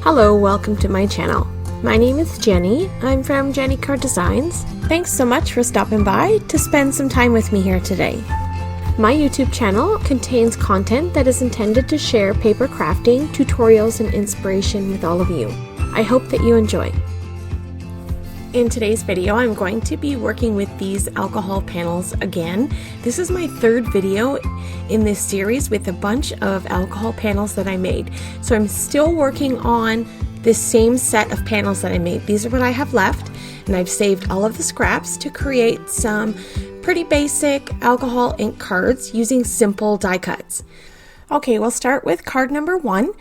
Hello, welcome to my channel. My name is Jenny. I'm from Jenny Card Designs. Thanks so much for stopping by to spend some time with me here today. My YouTube channel contains content that is intended to share paper crafting, tutorials, and inspiration with all of you. I hope that you enjoy. In today's video, I'm going to be working with these alcohol panels again. This is my third video in this series with a bunch of alcohol panels that I made. So I'm still working on this same set of panels that I made. These are what I have left, and I've saved all of the scraps to create some pretty basic alcohol ink cards using simple die cuts. Okay, we'll start with card number 1.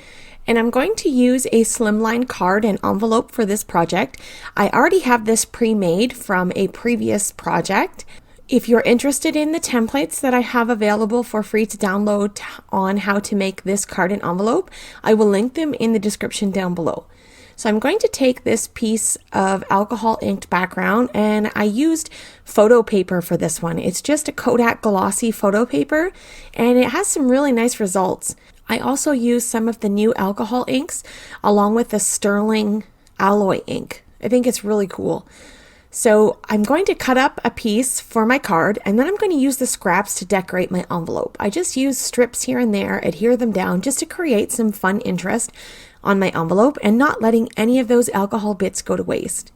And I'm going to use a slimline card and envelope for this project. I already have this pre-made from a previous project. If you're interested in the templates that I have available for free to download on how to make this card and envelope, I will link them in the description down below. So I'm going to take this piece of alcohol inked background, and I used photo paper for this one. It's just a Kodak glossy photo paper, and it has some really nice results. I also used some of the new alcohol inks along with the sterling alloy ink. I think it's really cool. So I'm going to cut up a piece for my card, and then I'm going to use the scraps to decorate my envelope. I just use strips here and there, adhere them down just to create some fun interest on my envelope and not letting any of those alcohol bits go to waste.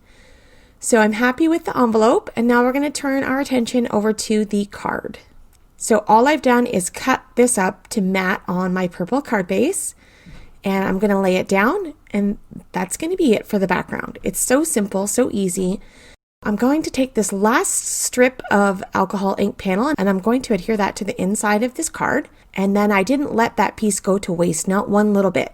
So I'm happy with the envelope, and now we're going to turn our attention over to the card. So all I've done is cut this up to mat on my purple card base, and I'm going to lay it down, and that's going to be it for the background. It's so simple, so easy. I'm going to take this last strip of alcohol ink panel, and I'm going to adhere that to the inside of this card, and then I didn't let that piece go to waste, not one little bit.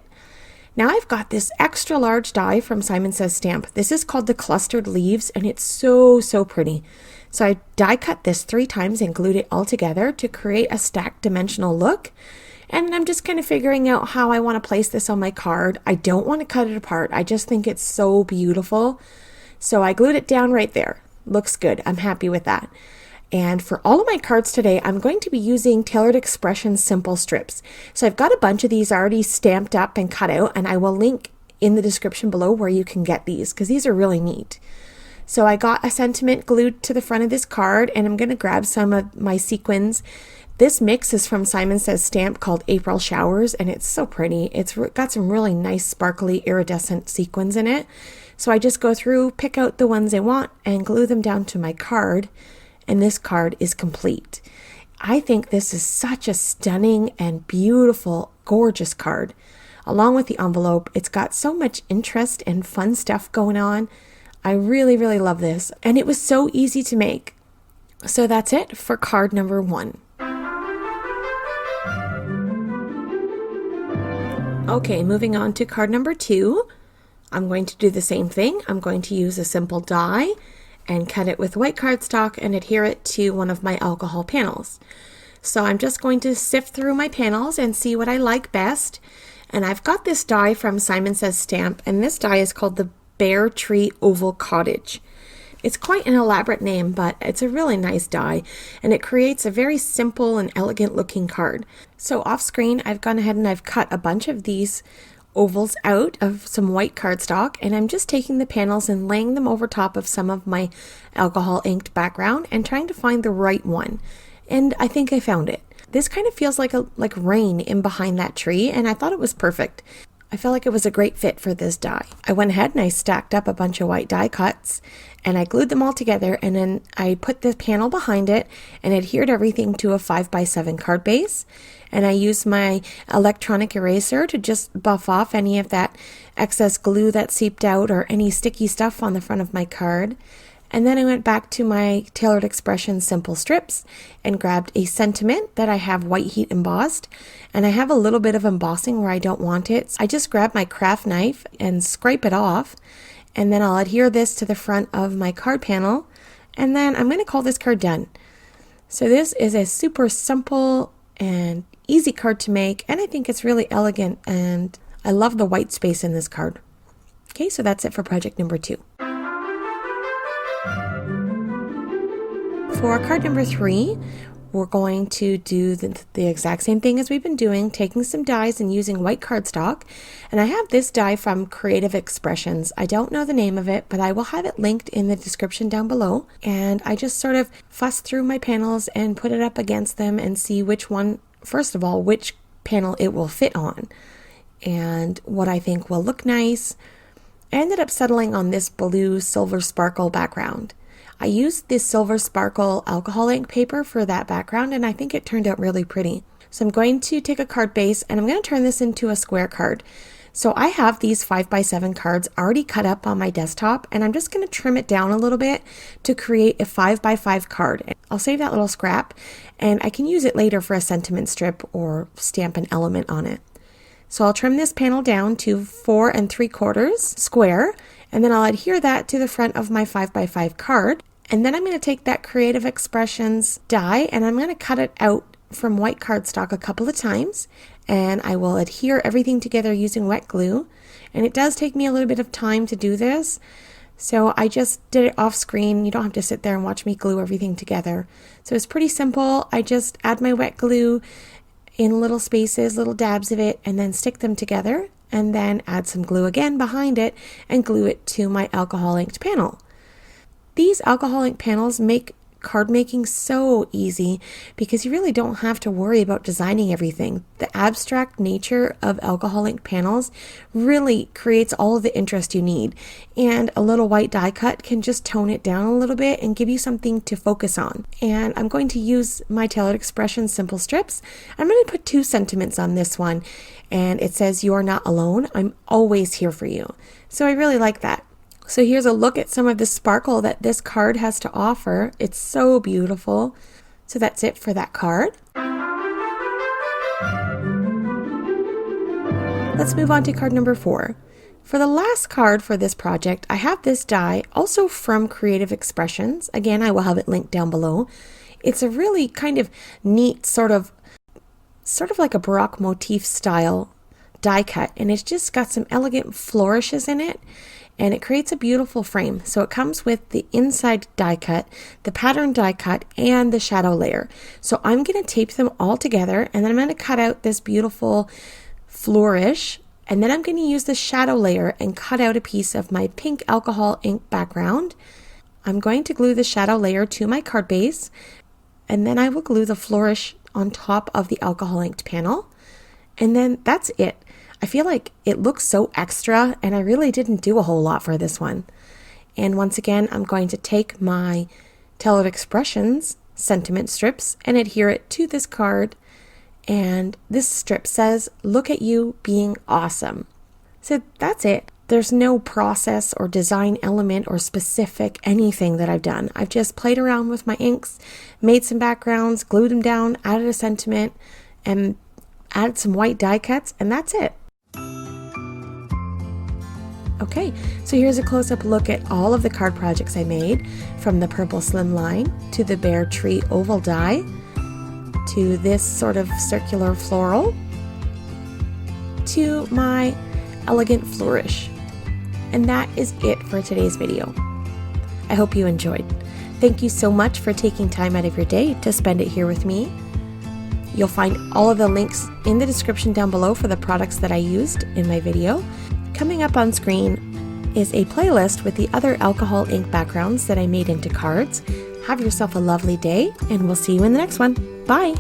Now I've got this extra large die from Simon Says Stamp. This is called the Clustered Leaves, and it's so pretty. So I die cut this 3 times and glued it all together to create a stacked dimensional look. And I'm just kind of figuring out how I want to place this on my card. I don't want to cut it apart. I just think it's so beautiful. So I glued it down right there. Looks good. I'm happy with that. And for all of my cards today, I'm going to be using Tailored Expression simple strips. So I've got a bunch of these already stamped up and cut out, and I will link in the description below where you can get these because these are really neat. So I got a sentiment glued to the front of this card, and I'm going to grab some of my sequins. This mix is from Simon Says Stamp called April Showers, and it's so pretty. It's got some really nice sparkly iridescent sequins in it. So I just go through, pick out the ones I want, and glue them down to my card, and this card is complete. I think this is such a stunning and beautiful, gorgeous card. Along with the envelope, it's got so much interest and fun stuff going on. I really love this, and it was so easy to make. So that's it for card number 1. Okay, moving on to card number 2. I'm going to do the same thing. I'm going to use a simple die and cut it with white cardstock and adhere it to one of my alcohol panels. So I'm just going to sift through my panels and see what I like best. And I've got this die from Simon Says Stamp, and this die is called the Bear Tree Oval Cottage. It's quite an elaborate name, but it's a really nice die, and it creates a very simple and elegant looking card. So off screen, I've gone ahead and I've cut a bunch of these ovals out of some white cardstock, and I'm just taking the panels and laying them over top of some of my alcohol inked background and trying to find the right one. And I think I found it. This kind of feels like rain in behind that tree, and I thought it was perfect. I felt like it was a great fit for this die. I went ahead and I stacked up a bunch of white die cuts, and I glued them all together, and then I put the panel behind it and adhered everything to a 5x7 card base. And I used my electronic eraser to just buff off any of that excess glue that seeped out or any sticky stuff on the front of my card. And then I went back to my Tailored Expression simple strips and grabbed a sentiment that I have white heat embossed. And I have a little bit of embossing where I don't want it. So I just grab my craft knife and scrape it off. And then I'll adhere this to the front of my card panel. And then I'm going to call this card done. So this is a super simple and easy card to make. And I think it's really elegant. And I love the white space in this card. Okay, so that's it for project number 2. For card number 3, we're going to do the exact same thing as we've been doing, taking some dies and using white cardstock. And I have this die from Creative Expressions. I don't know the name of it, but I will have it linked in the description down below. And I just sort of fuss through my panels and put it up against them and see which one, first of all, which panel it will fit on and what I think will look nice. I ended up settling on this blue silver sparkle background. I used this silver sparkle alcohol ink paper for that background, and I think it turned out really pretty. So I'm going to take a card base and I'm going to turn this into a square card. So I have these 5x7 cards already cut up on my desktop, and I'm just going to trim it down a little bit to create a 5x5 card. I'll save that little scrap and I can use it later for a sentiment strip or stamp an element on it. So I'll trim this panel down to 4 3/4 square, and then I'll adhere that to the front of my 5x5 card. And then I'm going to take that Creative Expressions die and I'm going to cut it out from white cardstock a couple of times, and I will adhere everything together using wet glue. And it does take me a little bit of time to do this, so I just did it off screen. You don't have to sit there and watch me glue everything together. So it's pretty simple. I just add my wet glue in little spaces, little dabs of it, and then stick them together, and then add some glue again behind it and glue it to my alcohol inked panel. These alcohol ink panels make card making so easy because you really don't have to worry about designing everything. The abstract nature of alcohol ink panels really creates all of the interest you need, and a little white die cut can just tone it down a little bit and give you something to focus on. And I'm going to use my Tailored Expressions simple strips. I'm going to put 2 sentiments on this one, and it says, "You are not alone. I'm always here for you." So I really like that. So here's a look at some of the sparkle that this card has to offer. It's so beautiful. So that's it for that card. Let's move on to card number 4. For the last card for this project, I have this die also from Creative Expressions. Again, I will have it linked down below. It's a really kind of neat sort of like a Baroque motif style die cut, and it's just got some elegant flourishes in it. And it creates a beautiful frame. So it comes with the inside die cut, the pattern die cut, and the shadow layer. So I'm going to tape them all together, and then I'm going to cut out this beautiful flourish, and then I'm going to use the shadow layer and cut out a piece of my pink alcohol ink background. I'm going to glue the shadow layer to my card base, and then I will glue the flourish on top of the alcohol inked panel. And then that's it. I feel like it looks so extra, and I really didn't do a whole lot for this one. And once again, I'm going to take my Tailored Expressions sentiment strips and adhere it to this card. And this strip says, "Look at you being awesome." So that's it. There's no process or design element or specific anything that I've done. I've just played around with my inks, made some backgrounds, glued them down, added a sentiment, and added some white die cuts, and that's it. Okay, so here's a close-up look at all of the card projects I made, from the purple slimline to the bear tree oval die to this sort of circular floral to my elegant flourish. And that is it for today's video. I hope you enjoyed. Thank you so much for taking time out of your day to spend it here with me. You'll find all of the links in the description down below for the products that I used in my video. Coming up on screen is a playlist with the other alcohol ink backgrounds that I made into cards. Have yourself a lovely day, and we'll see you in the next one. Bye!